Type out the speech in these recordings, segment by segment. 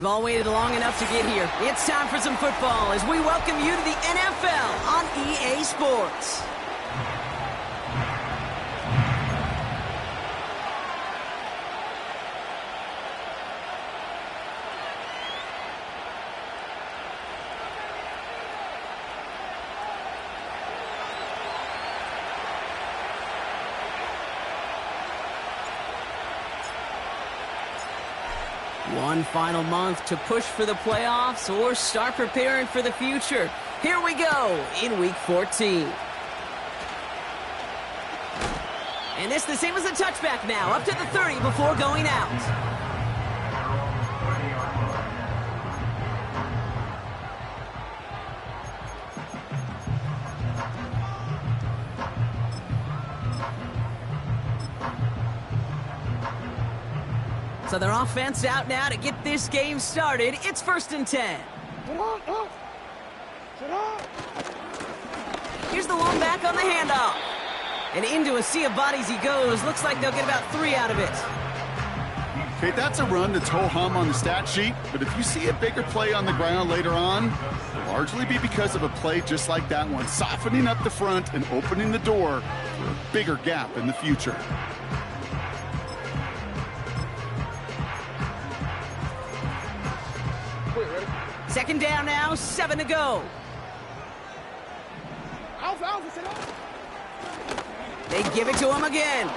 We've all waited long enough to get here. It's time for some football as we welcome you to the NFL on EA Sports. One final month to push for the playoffs or start preparing for the future. Here we go in Week 14. And it's the same as a touchback now, up to the 30 before going out. So their offense out now to get this game started. It's 1st and 10. Here's the one back on the handoff. And into a sea of bodies he goes. Looks like they'll get about 3 out of it. Okay, that's a run that's ho-hum on the stat sheet. But if you see a bigger play on the ground later on, it'll largely be because of a play just like that one, softening up the front and opening the door for a bigger gap in the future. Second down now, 7 to go. They give it to him again.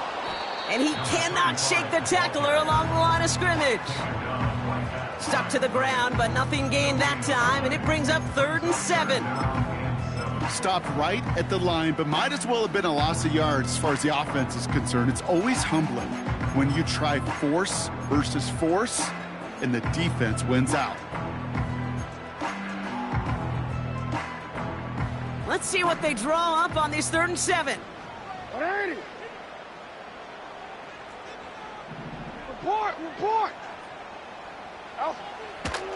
And he cannot shake the tackler along the line of scrimmage. Stuck to the ground, but nothing gained that time, and it brings up 3rd and 7. Stopped right at the line, but might as well have been a loss of yards as far as the offense is concerned. It's always humbling when you try force versus force, and the defense wins out. Let's see what they draw up on this 3rd and 7. Report!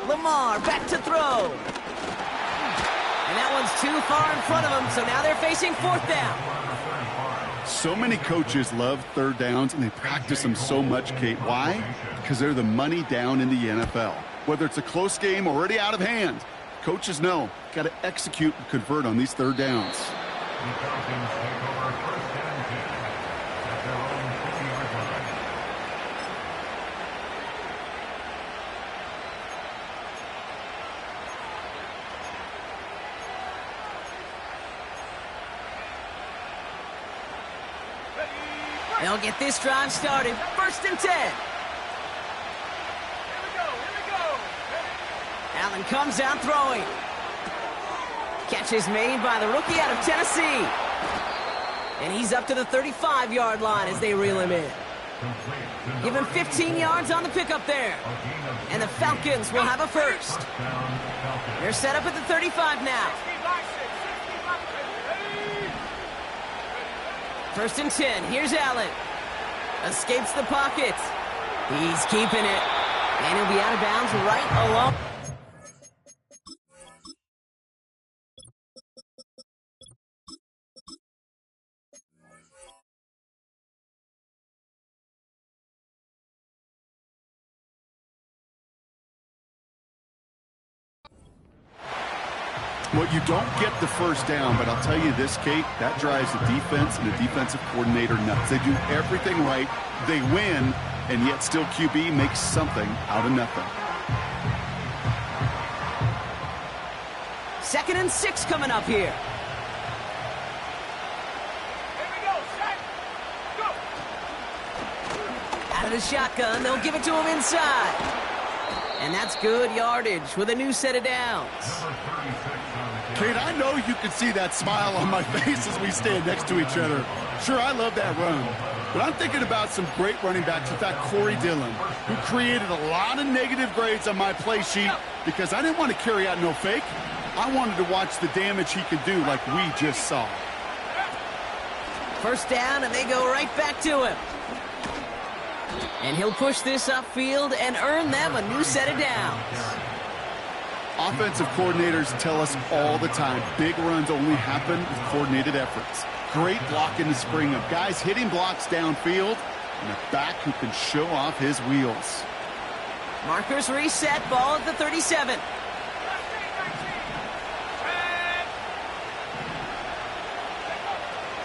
Lamar back to throw. And that one's too far in front of them, so now they're facing 4th down. So many coaches love 3rd downs, and they practice them so much, Kate. Why? Because they're the money down in the NFL. Whether it's a close game already out of hand, coaches know, got to execute and convert on these 3rd downs. They'll get this drive started. 1st and 10. Here we go. Allen comes out throwing. Catch is made by the rookie out of Tennessee. And he's up to the 35-yard line as they reel him in. Give him 15 yards on the pickup there. And the Falcons will have a first. They're set up at the 35 now. 1st and 10. Here's Allen. Escapes the pocket. He's keeping it. And he'll be out of bounds right along. Well, you don't get the 1st down, but I'll tell you this, Kate, that drives the defense and the defensive coordinator nuts. They do everything right, they win, and yet still QB makes something out of nothing. 2nd and 6 coming up here. Here we go, set, go! Out of the shotgun, they'll give it to him inside. And that's good yardage with a new set of downs. Kate, I know you can see that smile on my face as we stand next to each other. Sure, I love that run. But I'm thinking about some great running backs with that Corey Dillon, who created a lot of negative grades on my play sheet because I didn't want to carry out no fake. I wanted to watch the damage he could do like we just saw. 1st down, and they go right back to him. And he'll push this upfield and earn them a new set of downs. Offensive coordinators tell us all the time, big runs only happen with coordinated efforts. Great block in the spring of guys hitting blocks downfield and a back who can show off his wheels. Markers reset, ball at the 37.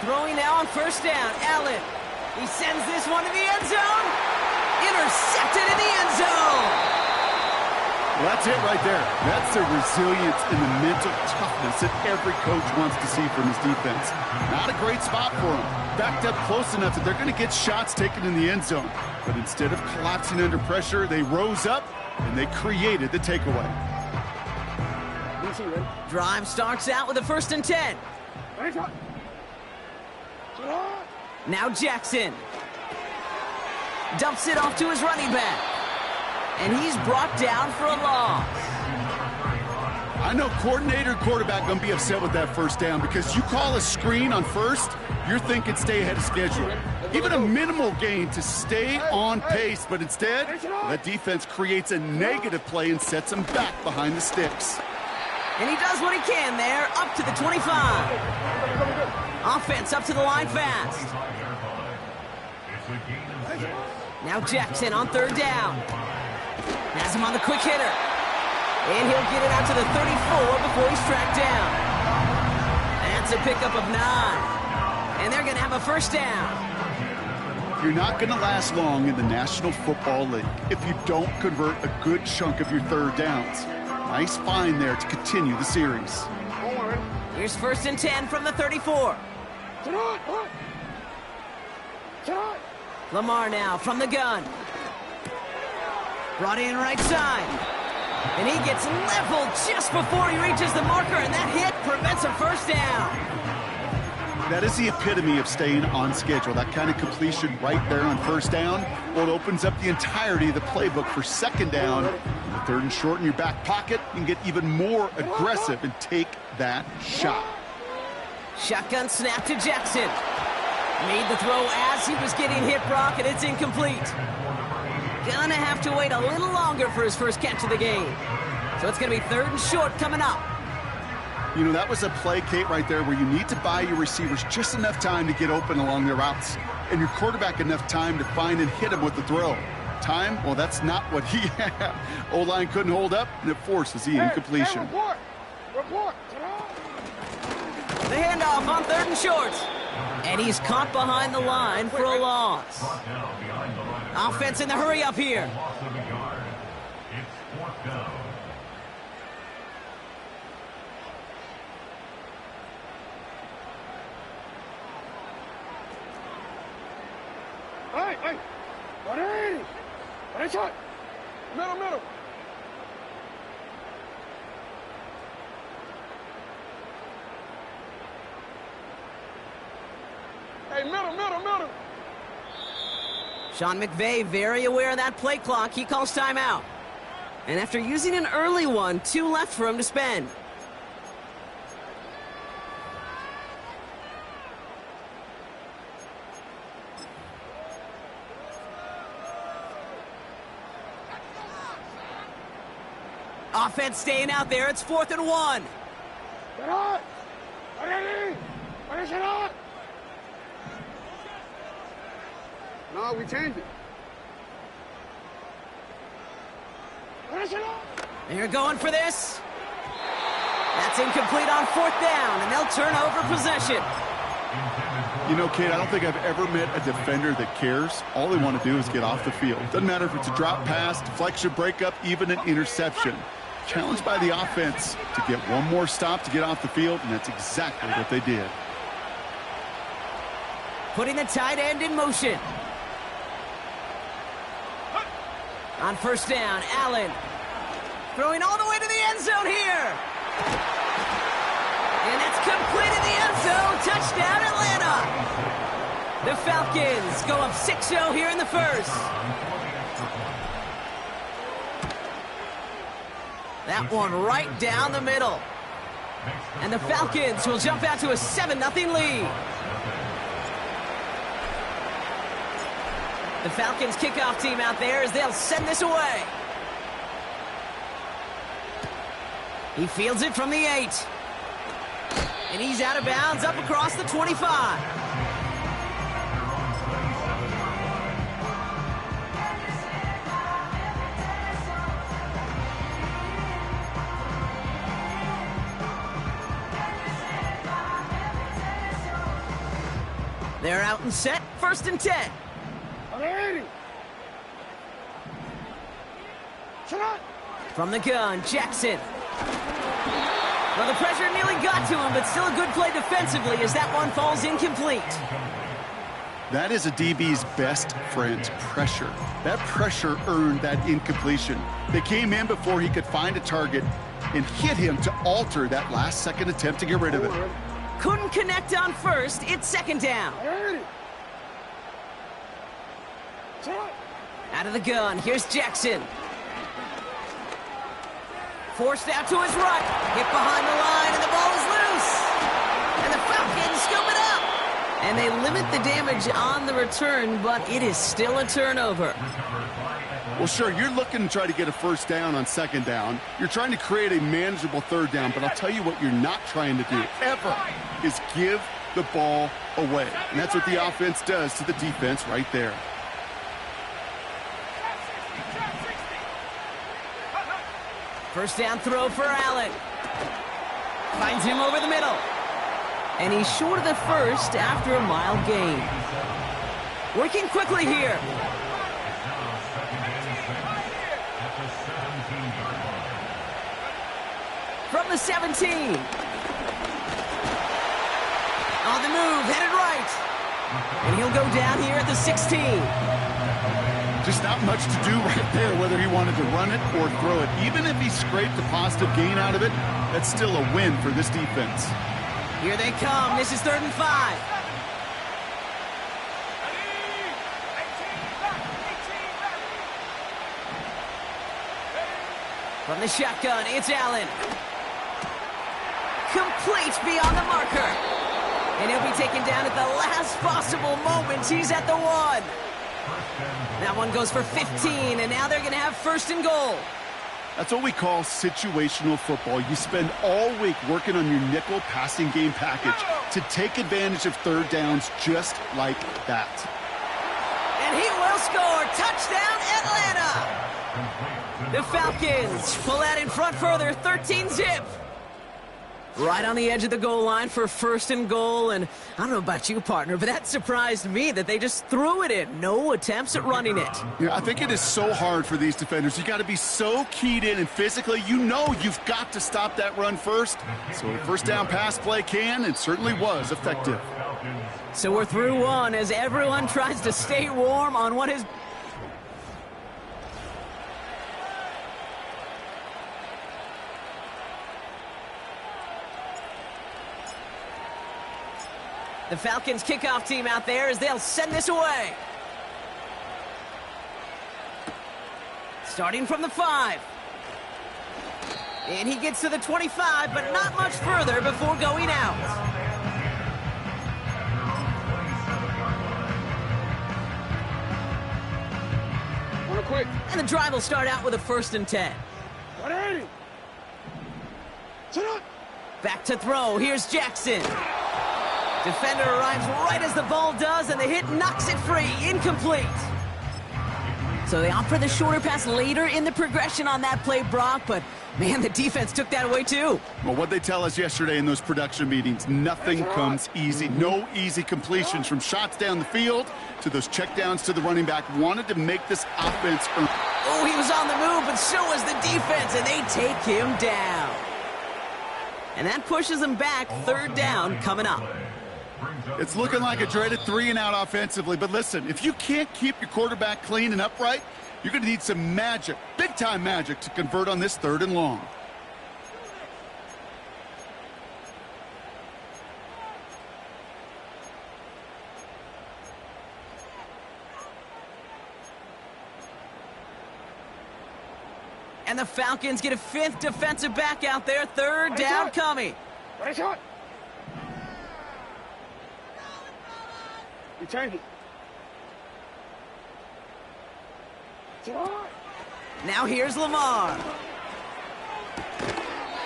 Throwing now on first down, Allen. He sends this one to the end zone. Intercepted in the end zone. Well, that's it right there. That's the resilience and the mental toughness that every coach wants to see from his defense. Not a great spot for him. Backed up close enough that they're going to get shots taken in the end zone. But instead of collapsing under pressure, they rose up and they created the takeaway. Drive starts out with a 1st and 10. Now Jackson. Dumps it off to his running back. And he's brought down for a loss. I know coordinator and quarterback going to be upset with that first down because you call a screen on first, you're thinking stay ahead of schedule. Even a minimal gain to stay on pace, but instead, that defense creates a negative play and sets them back behind the sticks. And he does what he can there, up to the 25. Offense up to the line fast. Now Jackson on 3rd down. Has him on the quick hitter. And he'll get it out to the 34 before he's tracked down. That's a pickup of 9. And they're going to have a 1st down. You're not going to last long in the National Football League if you don't convert a good chunk of your 3rd downs. Nice find there to continue the series. Here's 1st and 10 from the 34. Lamar now from the gun. Brought in right side. And he gets leveled just before he reaches the marker, and that hit prevents a 1st down. That is the epitome of staying on schedule. That kind of completion right there on 1st down. Well, it opens up the entirety of the playbook for 2nd down. The 3rd and short in your back pocket, you can get even more aggressive and take that shot. Shotgun snap to Jackson. Made the throw as he was getting hit, Brock, and it's incomplete. Gonna have to wait a little longer for his first catch of the game. So it's gonna be 3rd and short coming up. You know, that was a play, Kate, right there where you need to buy your receivers just enough time to get open along their routes. And your quarterback enough time to find and hit him with the throw. Time? Well, that's not what he had. O-line couldn't hold up, and it forces the incompletion. Report. The handoff on 3rd and short. And he's caught behind the line for a loss. Offense in the hurry up here. Hey! What is it? Middle. Hey, middle. Sean McVay very aware of that play clock. He calls timeout. And after using an early one, 2 left for him to spend. Offense staying out there. It's 4th and 1. No, we changed it. They're going for this. That's incomplete on 4th down, and they'll turn over possession. You know, Kate, I don't think I've ever met a defender that cares. All they want to do is get off the field. Doesn't matter if it's a drop pass, deflection, breakup, even an interception. Challenged by the offense to get one more stop to get off the field, and that's exactly what they did. Putting the tight end in motion. On 1st down, Allen. Throwing all the way to the end zone here. And that's complete in the end zone. Touchdown, Atlanta. The Falcons go up 6-0 here in the 1st. That one right down the middle. And the Falcons will jump out to a 7-0 lead. The Falcons kickoff team out there as they'll send this away. He fields it from the 8. And he's out of bounds up across the 25. They're out and set, 1st and 10. From the gun, Jackson. Well, the pressure nearly got to him, but still a good play defensively as that one falls incomplete. That is a DB's best friend, pressure. That pressure earned that incompletion. They came in before he could find a target and hit him to alter that last-second attempt to get rid of it. Couldn't connect on 1st. It's 2nd down. Out of the gun. Here's Jackson. Forced out to his right. Hit behind the line, and the ball is loose. And the Falcons scoop it up. And they limit the damage on the return, but it is still a turnover. Well, sure, you're looking to try to get a 1st down on 2nd down. You're trying to create a manageable 3rd down, but I'll tell you what you're not trying to do, ever, is give the ball away. And that's what the offense does to the defense right there. First down throw for Allen. Finds him over the middle. And he's short of the 1st after a mild gain. Working quickly here. From the 17. On the move, headed right. And he'll go down here at the 16. Just not much to do right there, whether he wanted to run it or throw it. Even if he scraped a positive gain out of it, that's still a win for this defense. Here they come. This is 3rd and 5. From the shotgun, it's Allen. Complete beyond the marker. And he'll be taken down at the last possible moment. He's at the 1. That one goes for 15, and now they're going to have 1st and goal. That's what we call situational football. You spend all week working on your nickel passing game package to take advantage of 3rd downs just like that. And he will score. Touchdown, Atlanta! The Falcons pull out in front further, 13-zip. Right on the edge of the goal line for 1st and goal, and I don't know about you, partner, but that surprised me that they just threw it in. No attempts at running it. Yeah, I think it is so hard for these defenders. You got to be so keyed in, and physically, you know you've got to stop that run first. So a 1st down pass play can and certainly was effective. So we're through one as everyone tries to stay warm on what is... The Falcons kickoff team out there as they'll send this away. Starting from the 5. And he gets to the 25, but not much further before going out. Wanna quit? And the drive will start out with a 1st and 10. Back to throw. Here's Jackson. Defender arrives right as the ball does, and the hit knocks it free. Incomplete. So they opt for the shorter pass later in the progression on that play, Brock, but man, the defense took that away too. Well, what they tell us yesterday in those production meetings, nothing comes easy. No easy completions from shots down the field to those checkdowns to the running back. Wanted to make this offense earn. Oh, he was on the move, but so was the defense, and they take him down. And that pushes them back. 3rd down coming up. It's looking like a dreaded 3-and-out offensively, but listen, if you can't keep your quarterback clean and upright, you're going to need some magic, big-time magic, to convert on this 3rd and long. And the Falcons get a 5th defensive back out there. 3rd down coming. You change it. Now here's Lamar.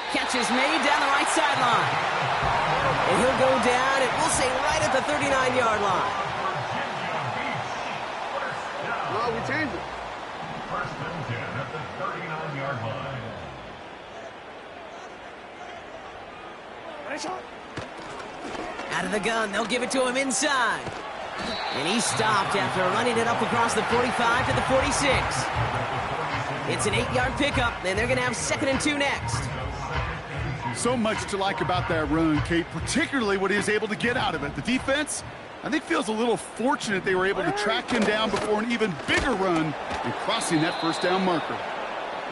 Catch is made down the right sideline. And he'll go down, and we'll say right at the 39-yard line. No, we changed it. 1st and 10 at the 39-yard line. Out of the gun, they'll give it to him inside. And he stopped after running it up across the 45 to the 46. It's an 8-yard pickup, and they're going to have 2nd and 2 next. So much to like about that run, Kate, particularly what he was able to get out of it. The defense, I think, feels a little fortunate they were able to track him down before an even bigger run and crossing that first down marker.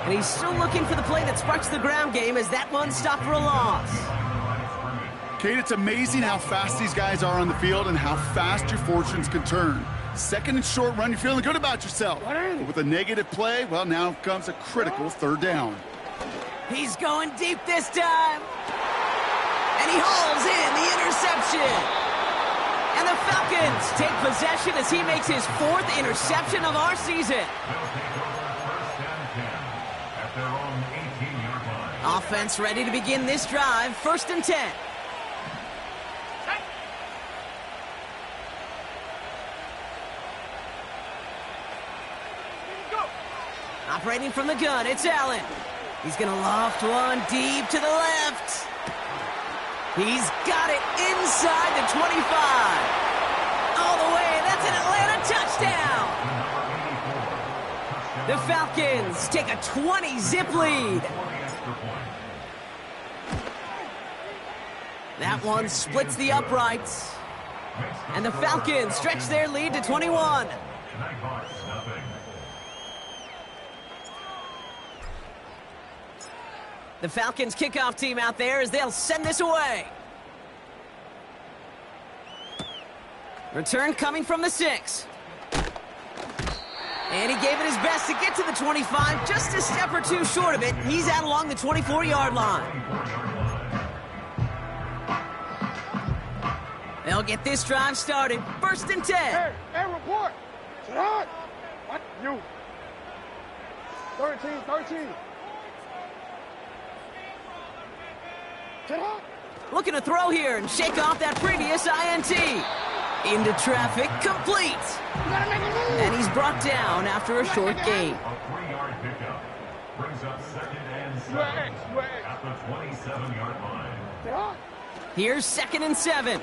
And he's still looking for the play that sparks the ground game as that one stopped for a loss. Kate, it's amazing how fast these guys are on the field and how fast your fortunes can turn. 2nd and short run, you're feeling good about yourself. But with a negative play, well, now comes a critical 3rd down. He's going deep this time. And he hauls in the interception. And the Falcons take possession as he makes his 4th interception of our season. Offense ready to begin this drive. 1st and 10. Operating from the gun, it's Allen. He's going to loft one deep to the left. He's got it inside the 25. All the way, that's an Atlanta touchdown. The Falcons take a 20-zip lead. That one splits the uprights. And the Falcons stretch their lead to 21. The Falcons kickoff team out there as they'll send this away. Return coming from the 6. And he gave it his best to get to the 25, just a step or two short of it. He's out along the 24-yard line. They'll get this drive started. 1st and 10. Hey, report. Sit on. What? You. 13. Sit on. Looking to throw here and shake off that previous INT. Into traffic, complete. And he's brought down after a short gain. A 3-yard pickup brings up 2nd and 7 at the 27-yard line. Here's 2nd and 7.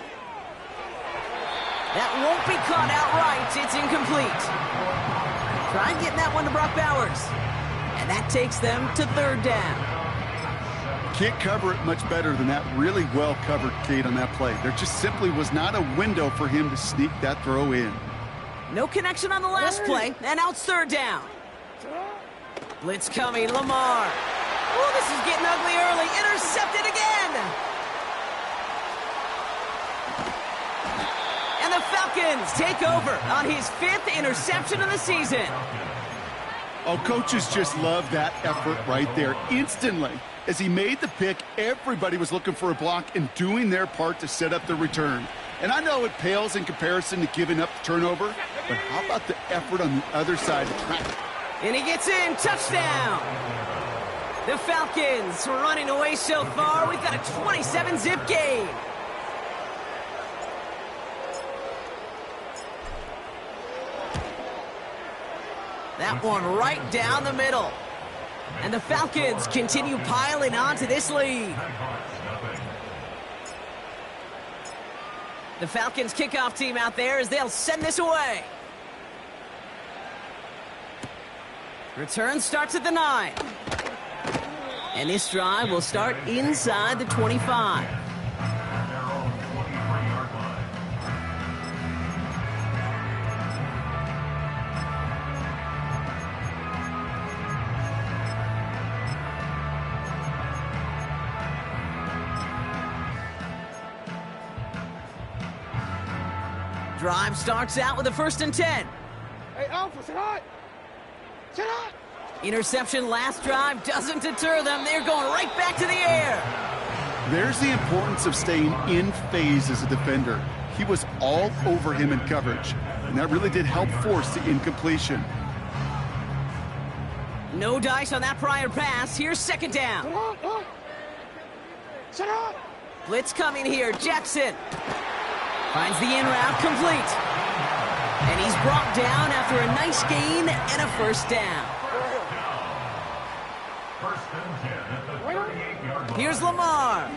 That won't be caught outright. It's incomplete. Try getting that one to Brock Bowers. And that takes them to 3rd down. Can't cover it much better than that. Really well covered, Kate, on that play. There just simply was not a window for him to sneak that throw in. No connection on the last play, and now it's 3rd down. Blitz coming, Lamar. Oh, this is getting ugly early. Intercepted again. And the Falcons take over on his 5th interception of the season. Oh, coaches just love that effort right there. Instantly, as he made the pick, everybody was looking for a block and doing their part to set up the return. And I know it pales in comparison to giving up the turnover, but how about the effort on the other side of track? And he gets in, touchdown. The Falcons running away so far. We've got a 27-zip gain. That one right down the middle. And the Falcons continue piling on to this lead. The Falcons kickoff team out there as they'll send this away. Return starts at the 9. And this drive will start inside the 25. Drive starts out with a 1st and 10. Hey, Alpha, sit on. Sit on. Interception last drive doesn't deter them. They're going right back to the air. There's the importance of staying in phase as a defender. He was all over him in coverage, and that really did help force the incompletion. No dice on that prior pass. Here's 2nd down. Sit on. Blitz coming here. Jackson finds the in route, complete. And he's brought down after a nice gain and a 1st down. Here's Lamar.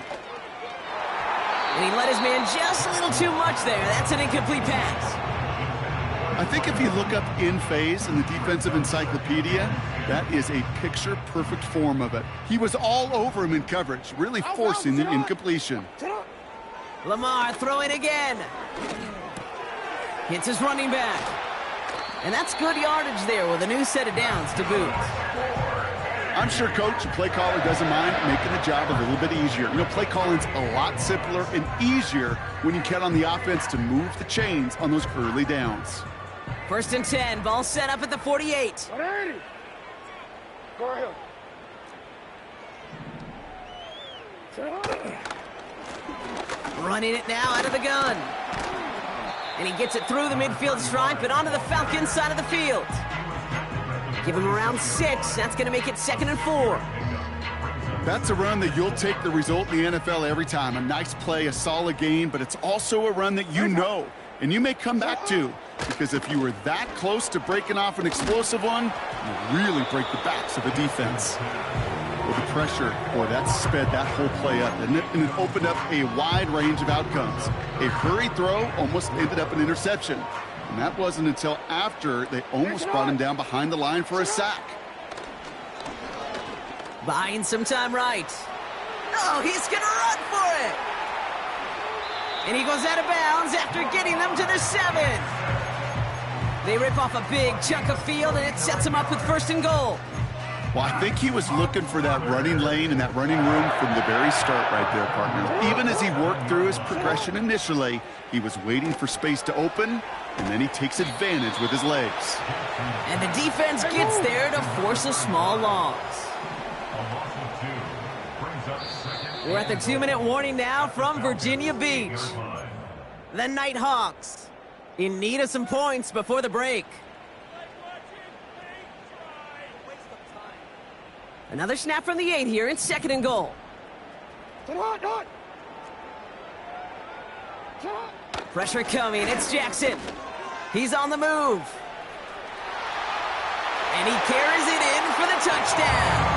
And he let his man just a little too much there. That's an incomplete pass. I think if you look up in phase in the defensive encyclopedia, that is a picture-perfect form of it. He was all over him in coverage, really forcing the incompletion. Lamar throwing again. Hits his running back. And that's good yardage there with a new set of downs to boot. I'm sure coach and play caller doesn't mind making the job a little bit easier. You know, play calling's a lot simpler and easier when you count on the offense to move the chains on those early downs. 1st and 10, ball set up at the 48. Go ahead. Running it now out of the gun. And he gets it through the midfield stripe and onto the Falcons side of the field. Give him around 6. That's going to make it 2nd and 4. That's a run that you'll take the result in the NFL every time. A nice play, a solid game, but it's also a run that you know and you may come back to, because if you were that close to breaking off an explosive one, you really break the backs of a defense. With the pressure, boy, that sped that whole play up, didn't it? And it opened up a wide range of outcomes. A hurried throw almost ended up an interception. And that wasn't until after they almost brought him down behind the line for a sack. Buying some time right. Oh, he's going to run for it. And he goes out of bounds after getting them to the 7. They rip off a big chunk of field, and it sets him up with 1st and goal. Well, I think he was looking for that running lane and that running room from the very start right there, partner. Even as he worked through his progression initially, he was waiting for space to open, and then he takes advantage with his legs. And the defense gets there to force a small loss. We're at the 2-minute warning now from Virginia Beach. The Nighthawks in need of some points before the break. Another snap from the 8 here. It's 2nd and goal. Pressure coming. It's Jackson. He's on the move. And he carries it in for the touchdown.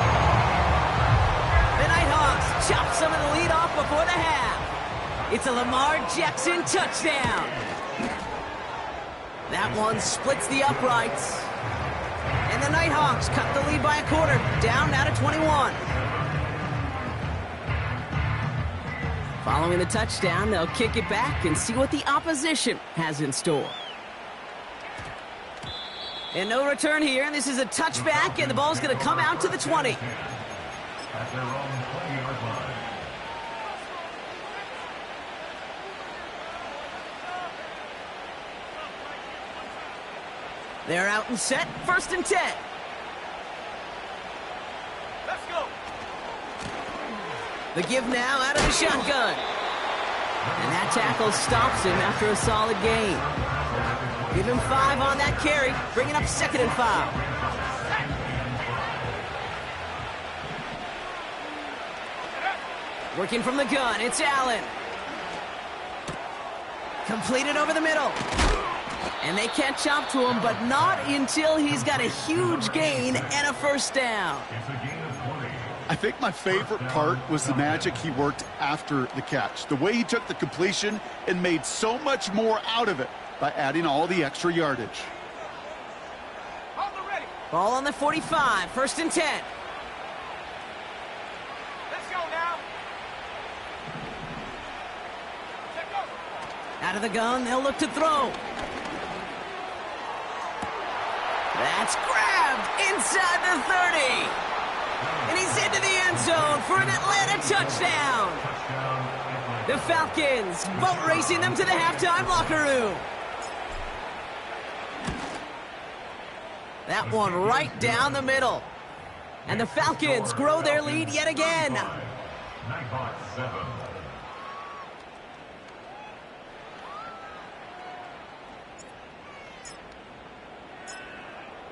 The Nighthawks chop some of the lead off before the half. It's a Lamar Jackson touchdown. That one splits the uprights. And the Nighthawks cut the lead by a quarter, down now to 21. Following the touchdown, they'll kick it back and see what the opposition has in store. And no return here, and this is a touchback, and the ball's going to come out to the 20. At their own 20-yard line. They're out and set, 1st and 10. Let's go. The give now out of the shotgun. And that tackle stops him after a solid gain. Give him 5 on that carry, bringing up 2nd and 5. Working from the gun, it's Allen. Completed over the middle. And they catch up to him, but not until he's got a huge gain and a 1st down. It's a gain of 20. I think my favorite part was the magic he worked after the catch. The way he took the completion and made so much more out of it by adding all the extra yardage. Ball on the 45, 1st and 10. Let's go now. Out of the gun, they'll look to throw. That's grabbed inside the 30. And he's into the end zone for an Atlanta touchdown. The Falcons boat racing them to the halftime locker room. That one right down the middle. And the Falcons grow their lead yet again. Nighthawks 7.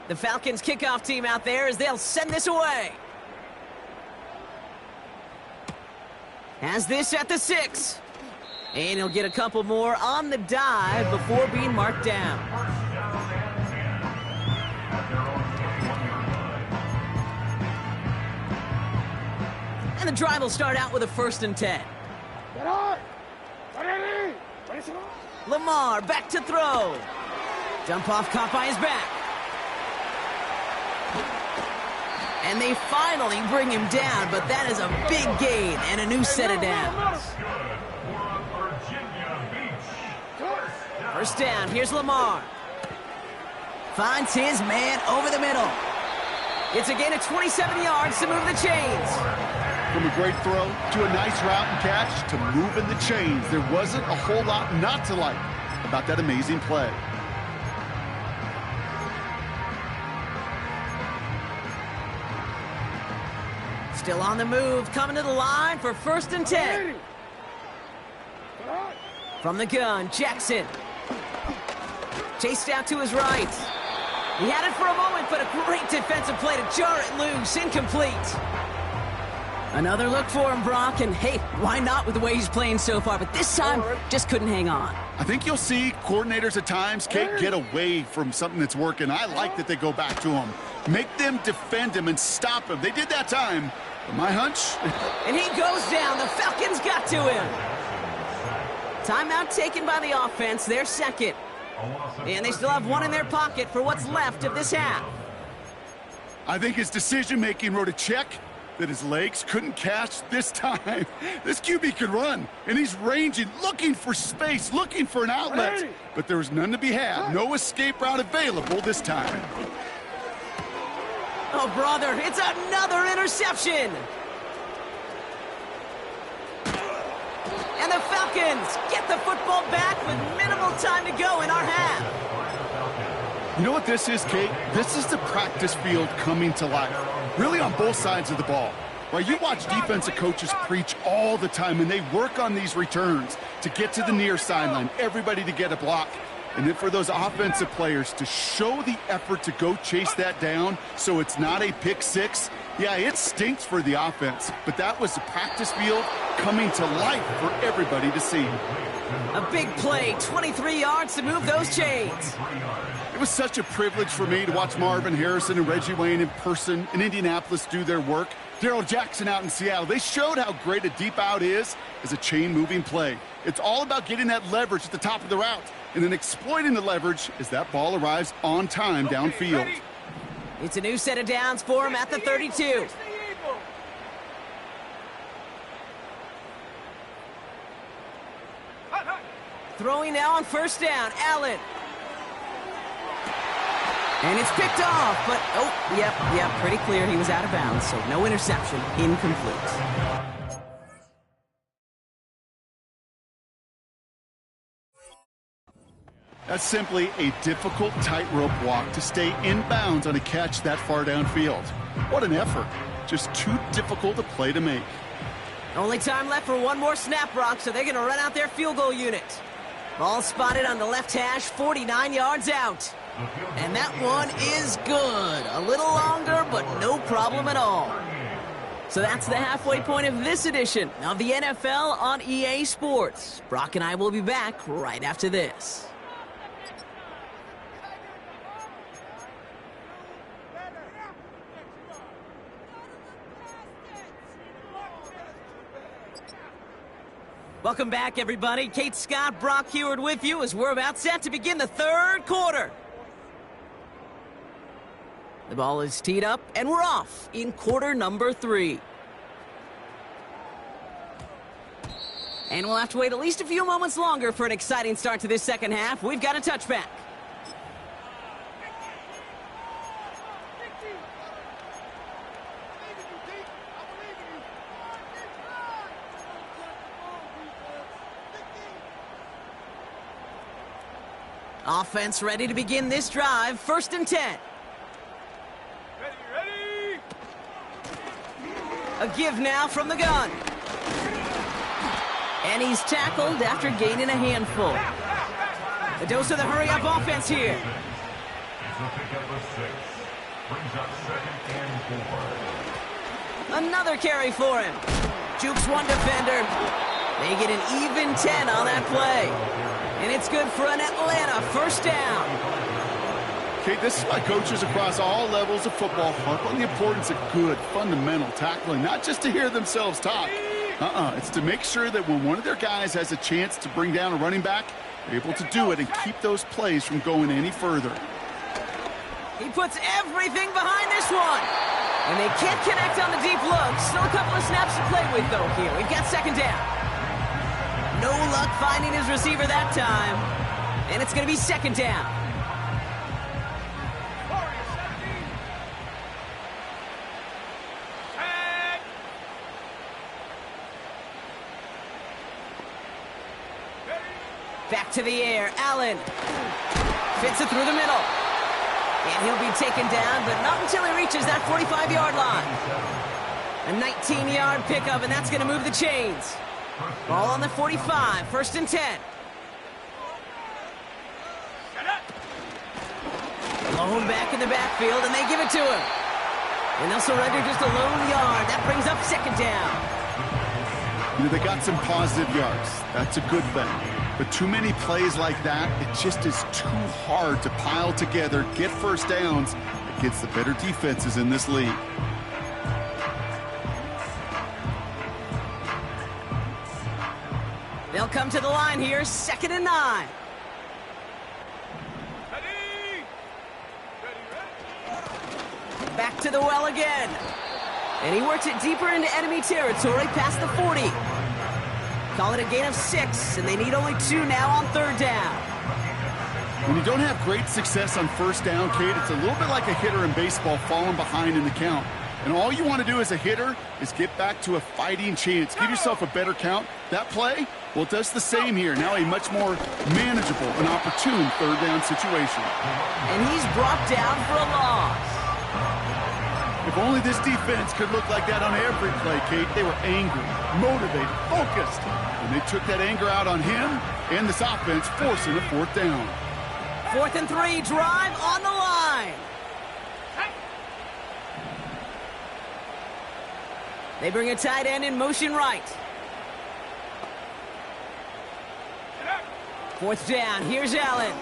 The Falcons kickoff team out there as they'll send this away. Has this at the 6. And he'll get a couple more on the dive before being marked down. And the drive will start out with a 1st and 10. Lamar back to throw. Dump off caught by his back. And they finally bring him down, but that is a big gain and a new set of downs. First down, here's Lamar. Finds his man over the middle. It's a gain of 27 yards to move the chains. From a great throw to a nice route and catch to moving the chains, there wasn't a whole lot not to like about that amazing play. Still on the move, coming to the line for 1st and 10. From the gun, Jackson. Chased out to his right. He had it for a moment, but a great defensive play to jar it loose. Incomplete. Another look for him, Brock, and hey, why not with the way he's playing so far? But this time, just couldn't hang on. I think you'll see coordinators at times can't get away from something that's working. I like that they go back to him. Make them defend him and stop him. They did that time. But my hunch... And he goes down. The Falcons got to him. Timeout taken by the offense. Their second. And they still have one in their pocket for what's left of this half. I think his decision-making wrote a check that his legs couldn't catch this time. This QB could run, and he's ranging, looking for space, looking for an outlet. But there was none to be had. No escape route available this time. Oh, brother, it's another interception. And the Falcons get the football back with minimal time to go in our half. You know what this is, Kate? This is the practice field coming to life. Really on both sides of the ball. Right, you watch defensive coaches preach all the time, and they work on these returns to get to the near sideline, everybody to get a block. And then for those offensive players to show the effort to go chase that down so it's not a pick six, yeah, it stinks for the offense. But that was the practice field coming to life for everybody to see. A big play, 23 yards to move those chains. It was such a privilege for me to watch Marvin Harrison and Reggie Wayne in person in Indianapolis do their work. Darrell Jackson out in Seattle. They showed how great a deep out is as a chain-moving play. It's all about getting that leverage at the top of the route and then exploiting the leverage as that ball arrives on time downfield. It's a new set of downs for him at the 32. Throwing now on first down, Allen. And it's picked off, but, oh, yep, pretty clear he was out of bounds, so no interception, incomplete. That's simply a difficult tightrope walk to stay in bounds on a catch that far downfield. What an effort. Just too difficult a play to make. Only time left for one more snap, Brock, so they're going to run out their field goal unit. Ball spotted on the left hash, 49 yards out. And that one is good. A little longer, but no problem at all. So that's the halfway point of this edition of the NFL on EA Sports. Brock and I will be back right after this. Welcome back, everybody. Kate Scott, Brock Heward with you as we're about set to begin the third quarter. The ball is teed up, and we're off in quarter number 3. And we'll have to wait at least a few moments longer for an exciting start to this second half. We've got a touchback. Offense ready to begin this drive. 1st and 10. Ready. A give now from the gun. And he's tackled after gaining a handful. A dose of the hurry-up offense here. Another carry for him. Jukes one defender. They get an even 10 on that play. And it's good for an Atlanta first down. Okay, this is why coaches across all levels of football harp on the importance of good, fundamental tackling, not just to hear themselves talk. It's to make sure that when one of their guys has a chance to bring down a running back, Able to do it and keep those plays from going any further. He puts everything behind this one. And they can't connect on the deep look. Still a couple of snaps to play with, though, here. We've got second down. No luck finding his receiver that time. And it's going to be second down. Back to the air. Allen fits it through the middle. And he'll be taken down, but not until he reaches that 45-yard line. A 19-yard pickup, and that's going to move the chains. Ball on the 45, first and 10. Lone back in the backfield, and they give it to him. And they'll surrender just a lone yard. That brings up second down. You know, they got some positive yards. That's a good thing. But too many plays like that, it just is too hard to pile together, get first downs against the better defenses in this league. They'll come to the line here, second and 9. Back to the well again. And he works it deeper into enemy territory past the 40. Call it a gain of 6, and they need only 2 now on third down. When you don't have great success on first down, Kate, it's a little bit like a hitter in baseball falling behind in the count. And all you want to do as a hitter is get back to a fighting chance. Give yourself a better count. That play, well, it does the same here. Now a much more manageable and opportune third down situation. And he's brought down for a loss. If only this defense could look like that on every play, Kate. They were angry, motivated, focused. And they took that anger out on him and this offense, forcing a fourth down. 4th and 3, drive on the line. They bring a tight end in motion right. 4th down, here's Allen.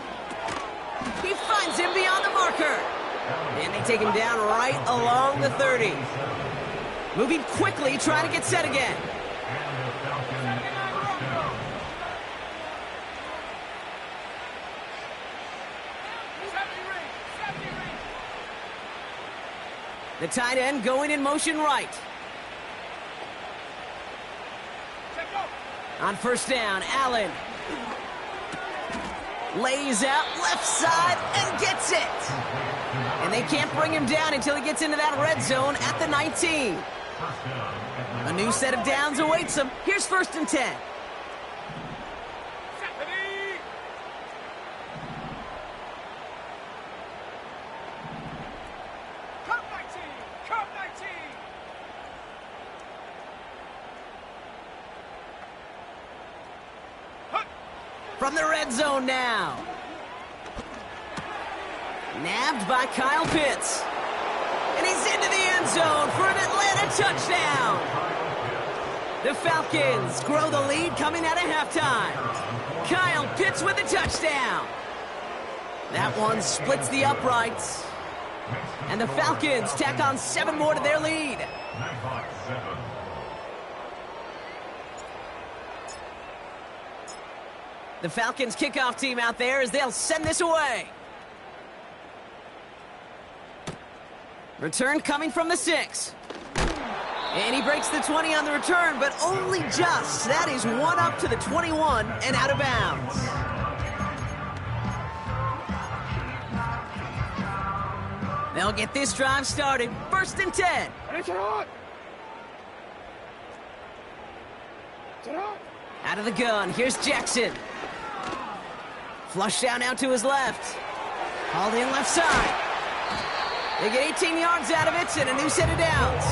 He finds him beyond the marker. And they take him down right along the 30. Moving quickly, trying to get set again. The tight end going in motion right. On first down, Allen lays out left side and gets it. And they can't bring him down until he gets into that red zone at the 19. A new set of downs awaits him. Here's 1st and 10. From the red zone now. Nabbed by Kyle Pitts. And he's into the end zone for an Atlanta touchdown. The Falcons grow the lead coming out of halftime. Kyle Pitts with a touchdown. That one splits the uprights. And the Falcons tack on 7 more to their lead. The Falcons kickoff team out there as they'll send this away. Return coming from the 6. And he breaks the 20 on the return, but only just. That is one up to the 21 and out of bounds. They'll get this drive started. 1st and 10. Out of the gun, here's Jackson. Flush down out to his left. Hauled in left side. They get 18 yards out of it and a new set of downs.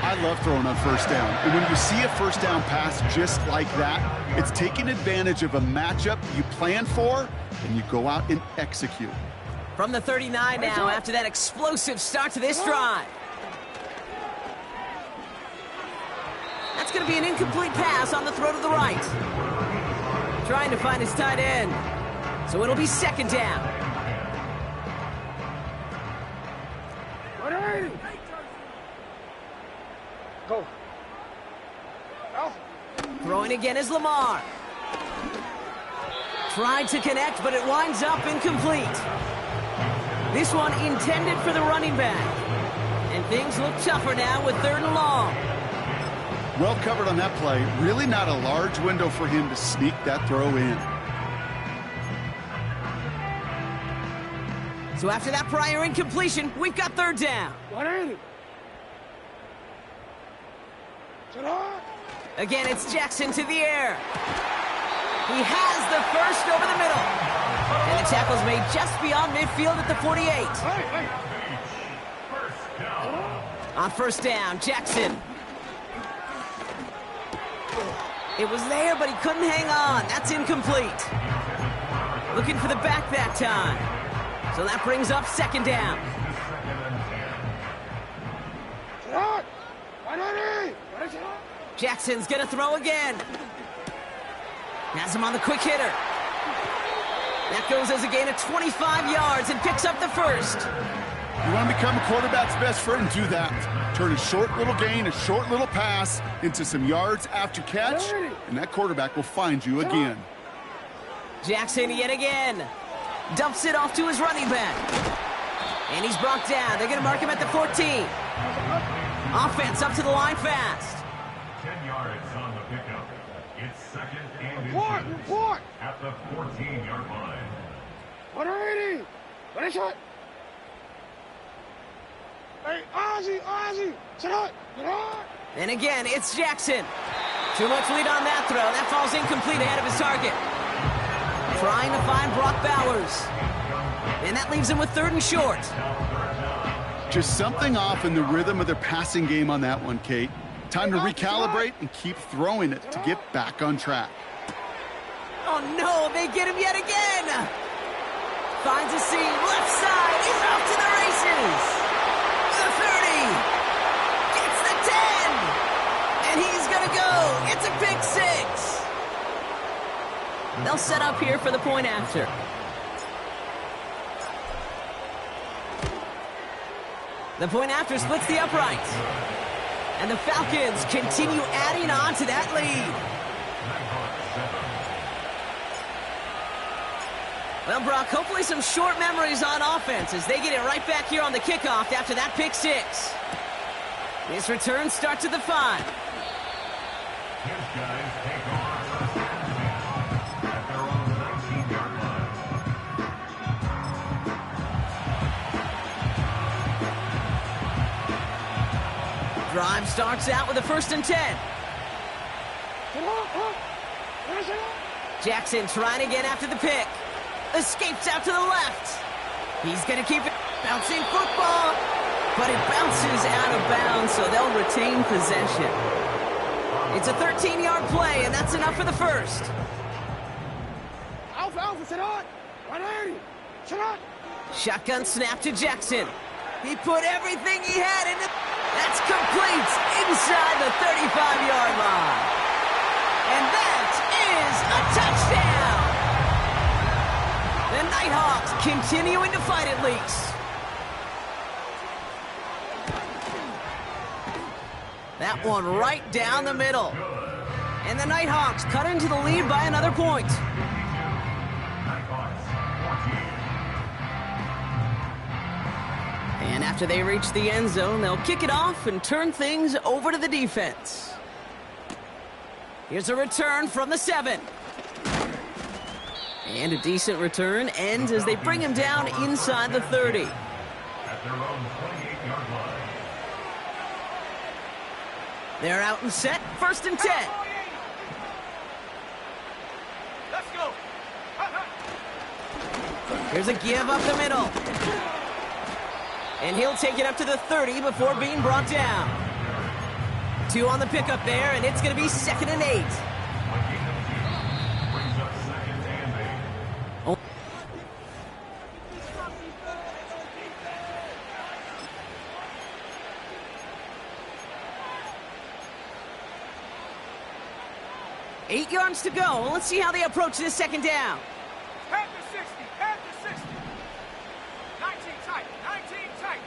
I love throwing on first down. And when you see a first down pass just like that, it's taking advantage of a matchup you plan for, and you go out and execute. From the 39 now after that explosive start to this drive. That's going to be an incomplete pass on the throw to the right. Trying to find his tight end. So it'll be second down. Go. Throwing again is Lamar. Tried to connect, but it winds up incomplete. This one intended for the running back. And things look tougher now with 3rd and long. Well covered on that play. Really not a large window for him to sneak that throw in. So after that prior incompletion, we've got 3rd down. Again, it's Jackson to the air. He has the first over the middle. And the tackle's made just beyond midfield at the 48. On 1st down, Jackson. It was there, but he couldn't hang on. That's incomplete. Looking for the back that time. So that brings up 2nd down. Jackson's going to throw again. Has him on the quick hitter. That goes as a gain of 25 yards and picks up the 1st. You want to become a quarterback's best friend, do that. Turn a short little gain, a short little pass into some yards after catch, and that quarterback will find you again. Jackson yet again. Dumps it off to his running back. And he's brought down. They're going to mark him at the 14. Offense up to the line fast. 10 yards on the pickup. It's 2nd and inches at the 14-yard line. 180. What is it? Hey, Ozzy, sit up. And again, it's Jackson. Too much lead on that throw. That falls incomplete ahead of his target. Trying to find Brock Bowers. And that leaves him with 3rd and short. Just something off in the rhythm of their passing game on that one, Kate. Time to recalibrate and keep throwing it to get back on track. Oh no, they get him yet again. Finds a seam, left side, he's off to the races. The 30, gets the 10, and he's gonna go. It's a pick 6. They'll set up here for the point after. The point after splits the uprights. And the Falcons continue adding on to that lead. Well, Brock, hopefully some short memories on offense as they get it right back here on the kickoff after that pick 6. This return starts at the 5. His guys take over at their own 19-yard line. Drive starts out with a 1st and 10. Jackson trying again after the pick. Escapes out to the left. He's going to keep it. Bouncing football. But it bounces out of bounds, so they'll retain possession. It's a 13-yard play, and that's enough for the 1st. Alpha, sit on. 180. Sit on. Shotgun snap to Jackson. He put everything he had into. That's complete inside the 35-yard line. And that is a touchdown. The Nighthawks continuing to fight at least. That one right down the middle. And the Nighthawks cut into the lead by another point. And after they reach the end zone, they'll kick it off and turn things over to the defense. Here's a return from the 7. And a decent return ends as they bring him down inside the 30. At their own 28-yard line. They're out and set, 1st and 10. Let's go. Here's a give up the middle. And he'll take it up to the 30 before being brought down. 2 on the pickup there, and it's going to be 2nd and 8. Brings up 2nd and 8. Oh. Eight yards to go. Let's see how they approach this 2nd down. Head to 60. Head to 60. 19 tight. 19 tight.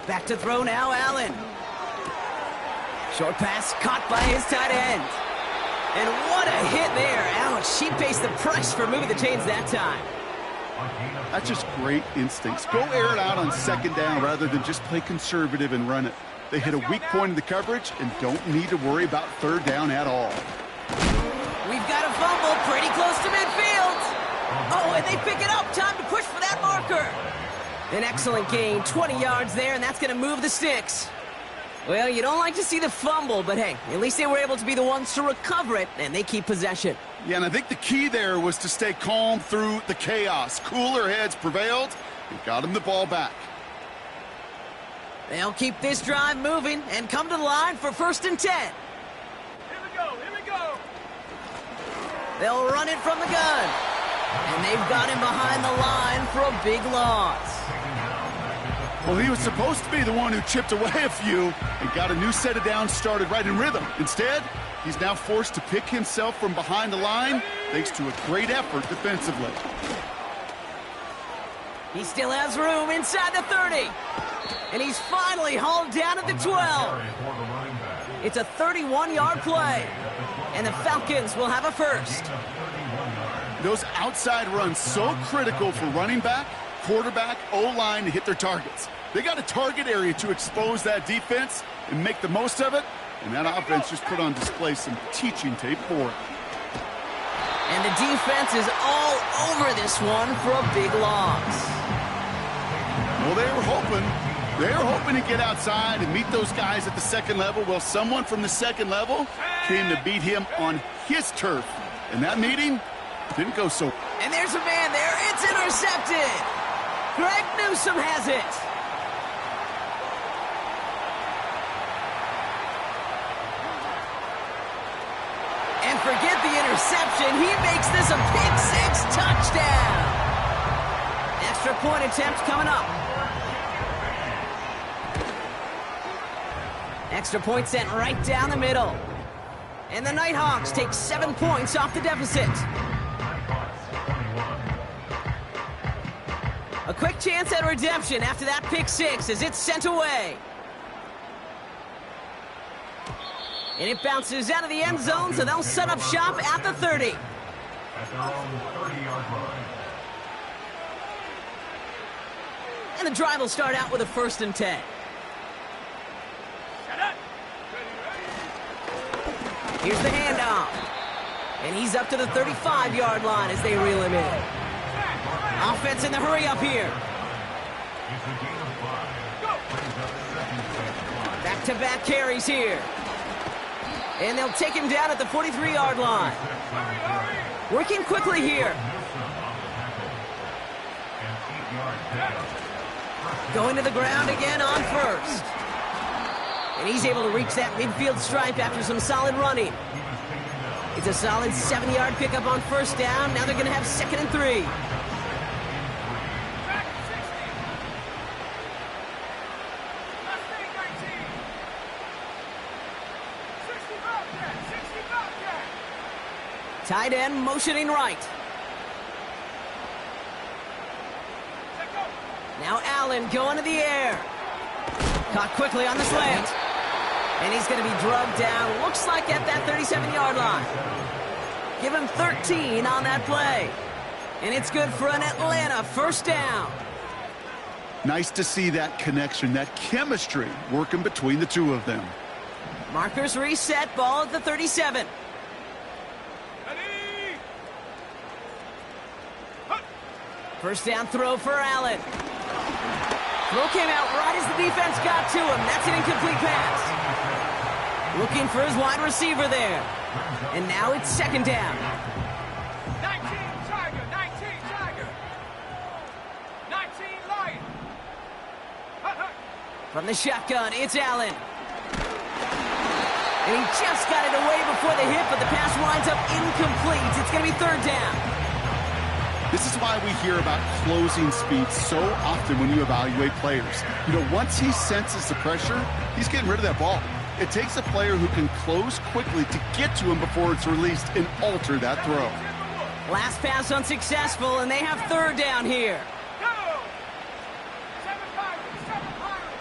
Back to throw now, Allen. Short pass caught by his tight end. And what a hit there. Ouch, she faced the price for moving the chains that time. That's just great instincts. Go air it out on second down rather than just play conservative and run it. They hit a weak point in the coverage and don't need to worry about third down at all. We've got a fumble pretty close to midfield. Oh, and they pick it up. Time to push for that marker. An excellent gain, 20 yards there, and that's going to move the sticks. Well, you don't like to see the fumble, but hey, at least they were able to be the ones to recover it, and they keep possession. Yeah, and I think the key there was to stay calm through the chaos. Cooler heads prevailed and got them the ball back. They'll keep this drive moving and come to the line for 1st and 10. Here we go, here we go. They'll run it from the gun. And they've got him behind the line for a big loss. Well, he was supposed to be the one who chipped away a few and got a new set of downs started right in rhythm. Instead, he's now forced to pick himself from behind the line thanks to a great effort defensively. He still has room inside the 30. And he's finally hauled down at the 12. It's a 31-yard play. And the Falcons will have a first. Those outside runs so critical for running back, quarterback, O-line to hit their targets. They got a target area to expose that defense and make the most of it, and that offense just put on display some teaching tape for it. And the defense is all over this one for a big loss. Well, they were hoping to get outside and meet those guys at the second level. Well, someone from the second level came to beat him on his turf, and that meeting didn't go so. And there's a man there. It's intercepted. Greg Newsome has it. And forget the interception. He makes this a pick six touchdown. Extra point attempt coming up. Extra point sent right down the middle. And the Nighthawks take 7 points off the deficit. A quick chance at redemption after that pick six as it's sent away. And it bounces out of the end zone, so they'll set up shop at the 30. At their own 30-yard line. And the drive will start out with a 1st and 10. Here's the handoff. And he's up to the 35-yard line as they reel him in. Offense in the hurry up here. Back-to-back carries here. And they'll take him down at the 43-yard line. Working quickly here. Going to the ground again on 1st. And he's able to reach that midfield stripe after some solid running. It's a solid 7-yard pickup on 1st down. Now they're going to have 2nd and 3. Tight end motioning right. Now Allen going to the air. Caught quickly on the slant. And he's going to be drugged down, looks like at that 37-yard line. Give him 13 on that play. And it's good for an Atlanta 1st down. Nice to see that connection, that chemistry working between the two of them. Markers reset, ball at the 37. First down throw for Allen. Throw came out right as the defense got to him. That's an incomplete pass. Looking for his wide receiver there. And now it's 2nd down. 19 Tiger, 19 Tiger. 19 Lion. From the shotgun, it's Allen. And he just got it away before the hit, but the pass winds up incomplete. It's going to be 3rd down. This is why we hear about closing speed so often when you evaluate players. You know, once he senses the pressure, he's getting rid of that ball. It takes a player who can close quickly to get to him before it's released and alter that throw. Last pass unsuccessful, and they have 3rd down here. Go! 7 Pirates, 7 Pirates.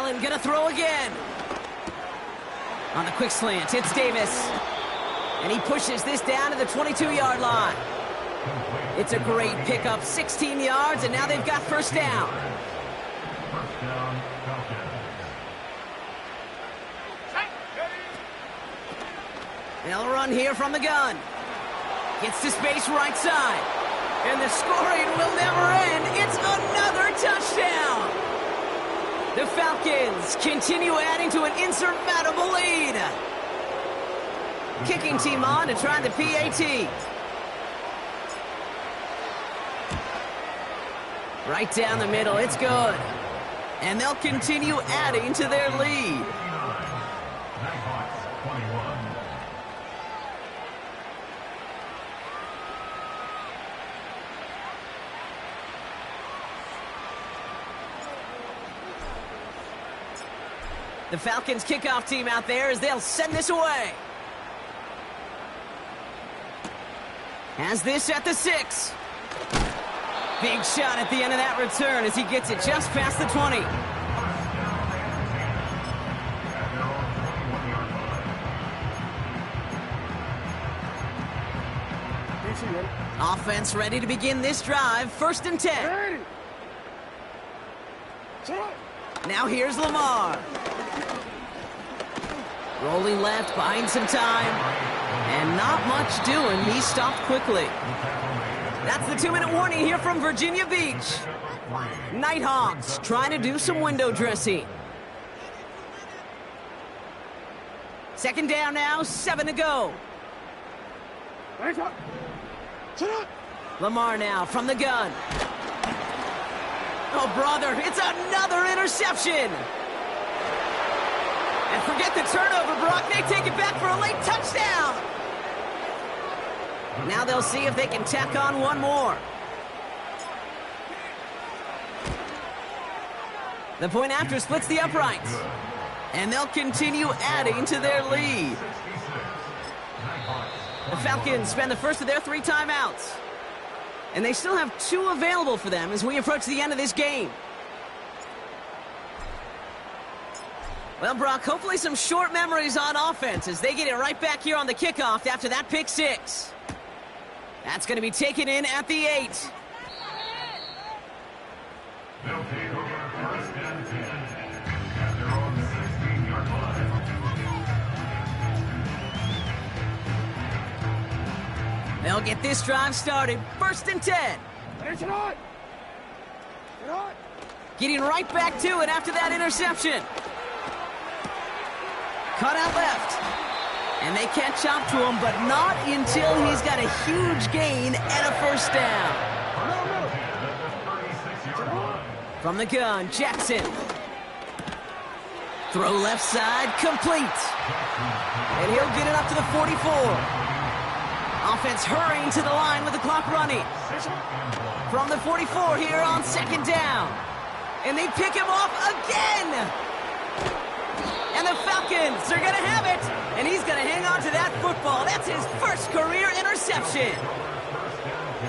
Allen gonna throw again. On the quick slant, it's Davis. And he pushes this down to the 22-yard line. It's a great pickup, 16 yards, and now they've got first down. First down, Falcons. They'll run here from the gun. Gets to space right side. And the scoring will never end. It's another touchdown. The Falcons continue adding to an insurmountable lead. Kicking team on to try the PAT. Right down the middle, it's good. And they'll continue adding to their lead. Nighthawks 21. The Falcons kickoff team out there as they'll send this away. Has this at the 6. Big shot at the end of that return as he gets it just past the 20. Offense ready to begin this drive. 1st and 10. Now here's Lamar. Rolling left, buying some time. And not much doing. He stopped quickly. That's the 2-minute warning here from Virginia Beach. Nighthawks trying to do some window dressing. 2nd down now, 7 to go. Lamar now from the gun. Oh, brother, it's another interception. And forget the turnover, Brock. They take it back for a late touchdown. Now they'll see if they can tack on one more. The point after splits the uprights. And they'll continue adding to their lead. The Falcons spend the first of their 3 timeouts. And they still have 2 available for them as we approach the end of this game. Well, Brock, hopefully some short memories on offense as they get it right back here on the kickoff after that pick 6. That's going to be taken in at the 8. They'll take over 1st and 10 at their own 16-yard line. They'll get this drive started. 1st and 10. Getting right back to it after that interception. Cut out left. And they catch up to him, but not until he's got a huge gain and a 1st down. From the gun, Jackson. Throw left side, complete. And he'll get it up to the 44. Offense hurrying to the line with the clock running. From the 44 here on 2nd down. And they pick him off again. And the Falcons are going to have it. And he's going to hang on to that football. That's his 1st career interception.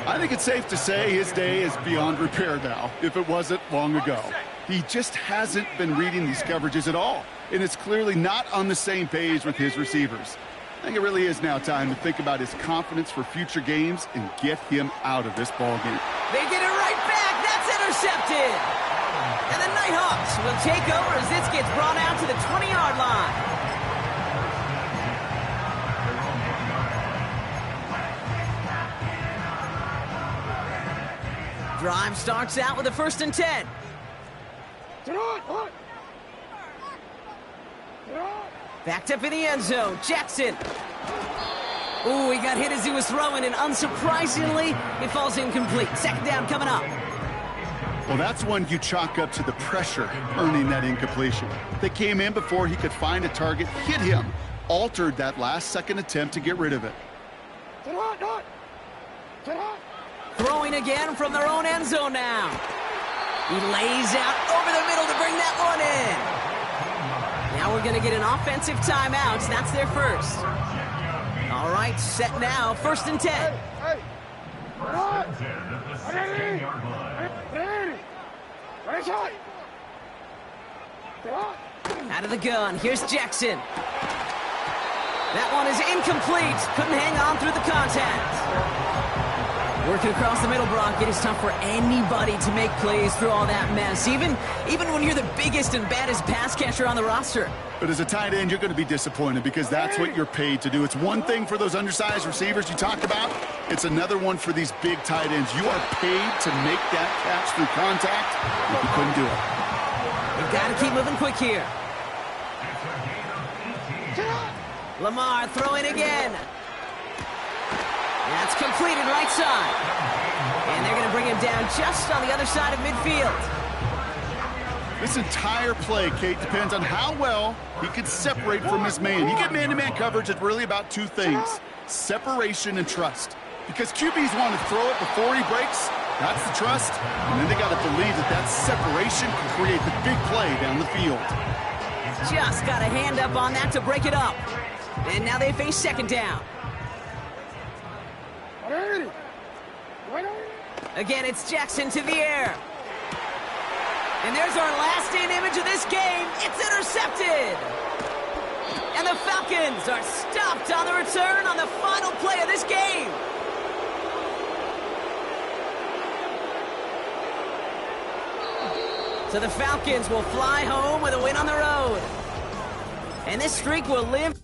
I think it's safe to say his day is beyond repair now, if it wasn't long ago. He just hasn't been reading these coverages at all, and it's clearly not on the same page with his receivers. I think it really is now time to think about his confidence for future games and get him out of this ball game. They get it right back. That's intercepted. And the Nighthawks will take over as this gets brought out to the 20-yard line. Drive starts out with a 1st and 10. Backed up in the end zone. Jackson. Ooh, he got hit as he was throwing, and unsurprisingly, it falls incomplete. 2nd down coming up. Well, that's one you chalk up to the pressure earning that incompletion. They came in before he could find a target, hit him, altered that last-second attempt to get rid of it. Throwing again from their own end zone now. He lays out over the middle to bring that one in. Now we're going to get an offensive timeout. That's their 1st. All right, set now. 1st and 10. Out of the gun, here's Jackson. That one is incomplete. Couldn't hang on through the contact. Working across the middle, Brock, it is tough for anybody to make plays through all that mess, even when you're the biggest and baddest pass catcher on the roster. But as a tight end, you're going to be disappointed because that's what you're paid to do. It's one thing for those undersized receivers you talked about. It's another one for these big tight ends. You are paid to make that catch through contact, but you couldn't do it. They've got to keep moving quick here. Lamar throwing again. That's completed right side. And they're going to bring him down just on the other side of midfield. This entire play, Kate, depends on how well he can separate from his man. You get man-to-man coverage, it's really about two things, separation and trust. Because QBs want to throw it before he breaks, that's the trust, and then they got to believe that that separation can create the big play down the field. Just got a hand up on that to break it up. And now they face second down. Again, it's Jackson to the air. And there's our last-in image of this game. It's intercepted. And the Falcons are stopped on the return on the final play of this game. So the Falcons will fly home with a win on the road. And this streak will live.